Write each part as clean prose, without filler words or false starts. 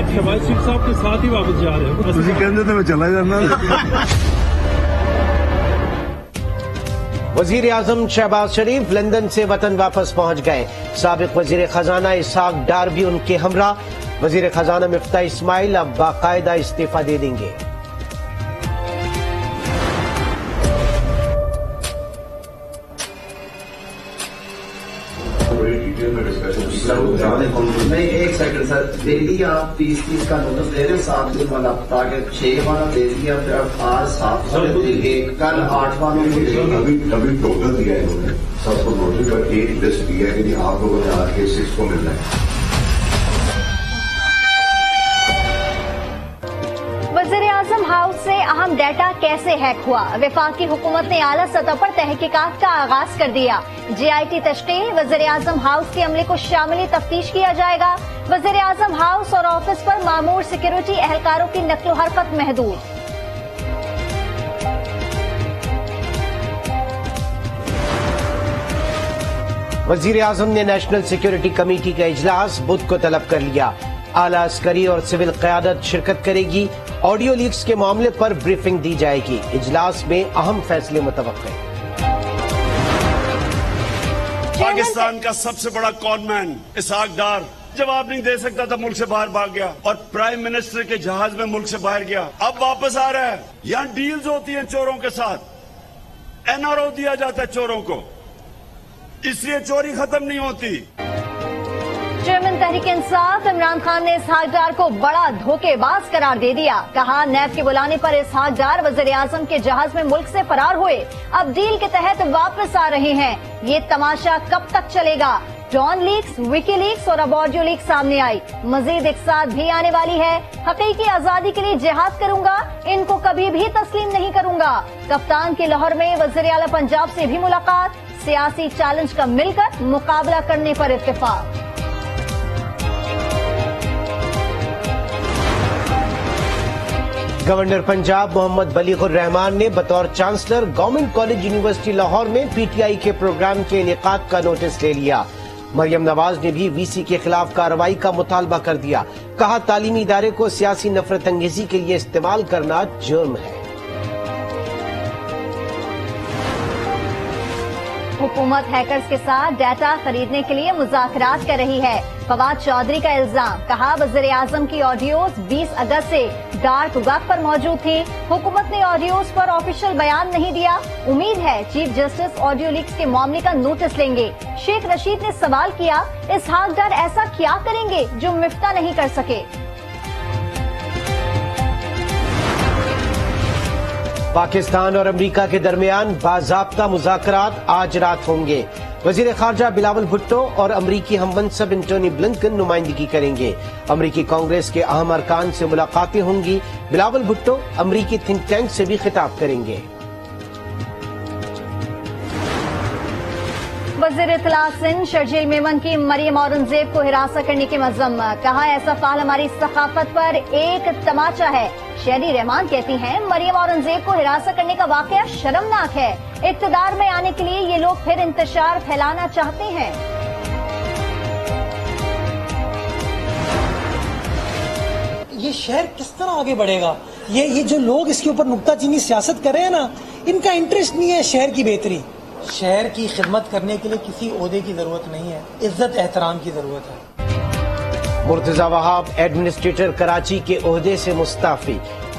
शहबाज शरीफ साहब के साथ ही वापस जा रहे हो? ਤੁਸੀਂ ਕਹਿੰਦੇ ਤਾਂ ਮੈਂ ਚਲਾ ਜਾਣਾ। वजीर आजम शहबाज शरीफ लंदन से वतन वापस पहुंच गए। साबिक वजीर खजाना इसहाक डार भी उनके हमरा। वजीर खजाना मिफ्ता इस्माइल अब बाकायदा इस्तीफा दे देंगे। नहीं, एक सेकंड सर, डेली आप 30 का नोटिस दे रहे हो 7 दिन वाला, ताकि 6 वाला दे दिया, फिर अब आज 7 वाले एक कल 8 वालों को दे दिया। अभी टोटल दिया है इन्होंने सबको नोटिस, पर एक लिस्ट दिया है कि आप लोगों ने आके 6 को मिलना है। वज़ीर-ए-आज़म हाउस से अहम डाटा कैसे हैक हुआ? वफाकी हुकूमत ने आला सतह पर तहकीकात का आगाज कर दिया। JIT तश्कील, वज़ीर-ए-आज़म हाउस के अमले को शामिल तफ्तीश किया जाएगा। वज़ीर-ए-आज़म हाउस और ऑफिस पर मामूर सिक्योरिटी एहलकारों की नक्ल हरकत महदूद। वज़ीर-ए-आज़म ने नेशनल सिक्योरिटी कमेटी का इजलास बुध को तलब कर लिया। आला अस्करी और सिविल क़यादत शिरकत करेगी। ऑडियो लीक्स के मामले पर ब्रीफिंग दी जाएगी। इजलास में अहम फैसले मुतवक्के। पाकिस्तान का सबसे बड़ा कॉनमैन इसहाक डार जवाब नहीं दे सकता था, मुल्क से बाहर भाग गया और प्राइम मिनिस्टर के जहाज में मुल्क से बाहर गया। अब वापस आ रहा है। यहाँ डील्स होती हैं चोरों के साथ, NRO दिया जाता है चोरों को, इसलिए चोरी खत्म नहीं होती। चेयरमैन तहरीक इंसाफ इमरान खान ने इसहाक डार को बड़ा धोखेबाज करार दे दिया। कहा, नैब के बुलाने पर इसहाक डार वज़ीर-ए-आज़म के जहाज में मुल्क से फरार हुए, अब डील के तहत वापस आ रहे हैं। ये तमाशा कब तक चलेगा? डॉन लीक्स, विकी लीक्स और अब ऑडियो लीक्स सामने आई। मजीद एक साथ भी आने वाली है। हकीकी आजादी के लिए जिहाद करूंगा, इनको कभी भी तस्लीम नहीं करूंगा। कप्तान की लाहौर में वज़ीर आला पंजाब से भी मुलाकात। सियासी चैलेंज का मिलकर मुकाबला करने पर इत्तेफाक। गवर्नर पंजाब मोहम्मद बलीगुर रहमान ने बतौर chancellor government college university Lahore में PTI के प्रोग्राम के इनेकाद का नोटिस ले लिया। मरियम नवाज ने भी VC के खिलाफ कार्रवाई का मुतालबा कर दिया। कहा, तालीमी इदारे को सियासी नफरत अंगेजी के लिए इस्तेमाल करना जुर्म है। हुकूमत हैकर्स के साथ डाटा खरीदने के लिए मुज़ाकरात कर रही है। फवाद चौधरी का इल्जाम। कहा, वज़ीर-ए-आज़म की ऑडियोज 20 अगस्त से डार्क वेब पर मौजूद थी। हुकूमत ने ऑडियोज पर ऑफिशियल बयान नहीं दिया। उम्मीद है चीफ जस्टिस ऑडियो लीक्स के मामले का नोटिस लेंगे। शेख रशीद ने सवाल किया, इसहाक डार ऐसा क्या करेंगे जो मिफ्ता नहीं कर सके? पाकिस्तान और अमेरिका के दरमियान बाज़ाब्ता मुज़ाकरात आज रात होंगे। वज़ीर ख़ारजा बिलावल भुट्टो और अमरीकी हममनसब एंटोनी ब्लिंकन नुमाइंदगी करेंगे। अमरीकी कांग्रेस के अहम अरकान से मुलाकातें होंगी। बिलावल भुट्टो अमरीकी थिंक टैंक से भी खिताब करेंगे। वज़ीर इत्तला सिंध शर्जील मेमन की मरियम औरंगजेब को हिरासत करने की मज़म्मत। कहा, ऐसा फाल हमारी सकाफत पर एक तमाचा है। शहरी रहमान कहती हैं, मरियम औरंगजेब को हिरासत करने का वाकया शर्मनाक है। इक़्तिदार में आने के लिए ये लोग फिर इंतशार फैलाना चाहते हैं। ये शहर किस तरह आगे बढ़ेगा? ये जो लोग इसके ऊपर नुक्ताचीनी सियासत कर रहे हैं ना, इनका इंटरेस्ट नहीं है शहर की बेहतरी। शहर की खिदमत करने के लिए किसी ओहदे की जरूरत नहीं है, इज्जत एहतराम की जरूरत है। मुर्तजा वहाब एडमिनिस्ट्रेटर कराची के ओहदे से मुस्ताफी।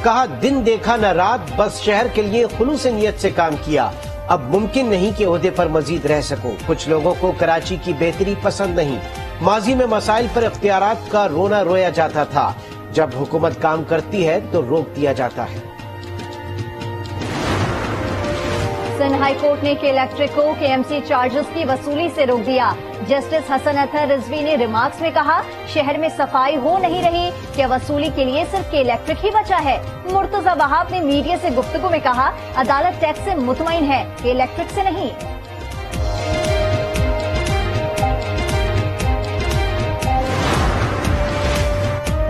कहा, दिन देखा न रात, बस शहर के लिए खुलूस नियत से काम किया। अब मुमकिन नहीं कि ओहदे पर मजीद रह सकूं। कुछ लोगों को कराची की बेहतरी पसंद नहीं। माजी में मसाइल पर इख्तियारात का रोना रोया जाता था। जब हुकूमत काम करती है तो रोक दिया जाता है। सिंध हाई कोर्ट ने इलेक्ट्रिक को KMC चार्जेस की वसूली से रोक दिया। जस्टिस हसन अतहर रिजवी ने रिमार्क्स में कहा, शहर में सफाई हो नहीं रही, क्या वसूली के लिए सिर्फ इलेक्ट्रिक ही बचा है? मुर्तजा वहाब ने मीडिया से गुफ्तगू में कहा, अदालत टैक्स से मुतमईन है, इलेक्ट्रिक से नहीं।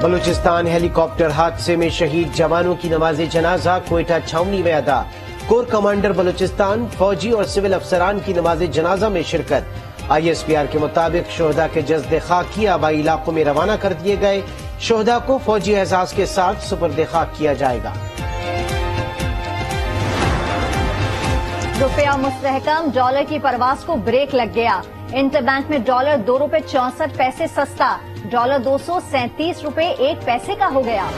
बलूचिस्तान हेलीकॉप्टर हादसे में शहीद जवानों की नमाज जनाजा क्वेटा छावनी में अदा। कोर कमांडर बलूचिस्तान, फौजी और सिविल अफसरान की नमाज जनाजा में शिरकत। ISPR के मुताबिक शोहदा के जस्द खाकी आबाई इलाकों में रवाना कर दिए गए। शोहदा को फौजी एजाज के साथ सुपर्द खाक किया जाएगा। रुपया मुस्तहकम, डॉलर की परवाज को ब्रेक लग गया। इंटरबैंक में डॉलर 2 रुपए 64 पैसे सस्ता, डॉलर 237 रुपए 1 पैसे का हो गया।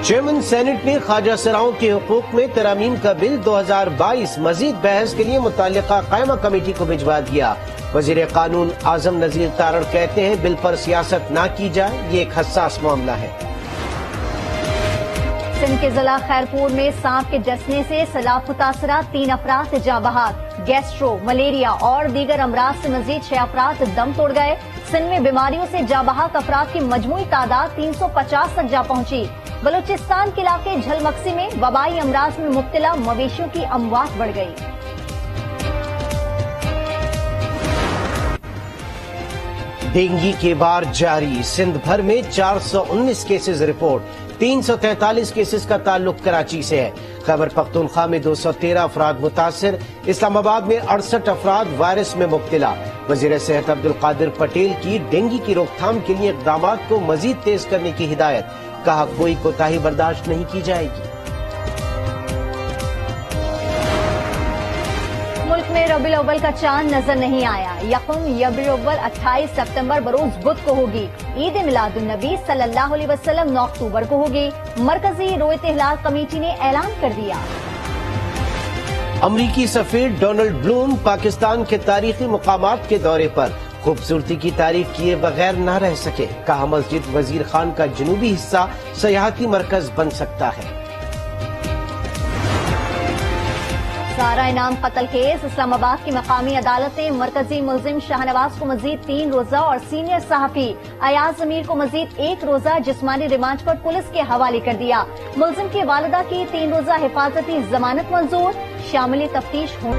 चेयरमैन सेनेट ने ख्वाजा सराओं के हुकूक में तरमीम का बिल 2022 मजीद बहस के लिए मुतल्लिका कायमा कमेटी को भिजवा दिया। वजीर कानून आजम नजीर तारड़ कहते हैं बिल पर सियासत ना की जाए, ये एक हसास मामला है। सिंध के जिला खैरपुर में सांप के डसने से सैलाब मुतासरा 3 अफराद जाँ बहक, गैस्ट्रो, मलेरिया और दीगर अमराज से मजीद 6 अफराद दम तोड़ गए। सिंध में बीमारियों से जाँ बहक अफराद की मजमूई तादाद 350 तक जा पहुंची। बलूचिस्तान के इलाके झलमक्सी में वबाई अमराज में मुब्तला मवेशियों की अमवात बढ़ गई। डेंगू के बार जारी, सिंध भर में 419 केसेस रिपोर्ट, 343 केसेस का ताल्लुक कराची से है। खैबर पख्तूनख्वा में 213 अफराद मुतासिर, इस्लामाबाद में 68 अफराद वायरस में मुब्तला। वजीर सेहत अब्दुल कादिर पटेल की डेंगू की रोकथाम के लिए इक़दामात को मजीद तेज करने की हिदायत, कहा कोई कोताही बर्दाश्त नहीं की जाएगी। मुल्क में रबीउल अव्वल का चांद नजर नहीं आया। यकम रबीउल अव्वल 28 सितंबर बरोज बुध को होगी। ईद मिलादुन नबी सल्लल्लाहु अलैहि वसल्लम 9 अक्टूबर को होगी। मरकजी रोयत हिलाल कमेटी ने ऐलान कर दिया। अमरीकी सफीर डोनाल्ड ब्लूम पाकिस्तान के तारीखी मुकामात के दौरे पर खूबसूरती की तारीफ किए बगैर न रह सके, कहा मस्जिद वजीर खान का जनूबी हिस्सा सयाहती मरकज बन सकता है। सारा इनाम कत्ल केस, इस्लामाबाद की मकामी अदालत ने मरकजी मुलजिम शाहनवाज को मजीद 3 रोजा और सीनियर सहाफी अयाज जमीर को मजीद 1 रोजा जिस्मानी रिमांड पर पुलिस के हवाले कर दिया। मुलजिम की वालिदा की 3 रोजा हिफाजती जमानत मंजूर, शामिल तफ्तीश हो।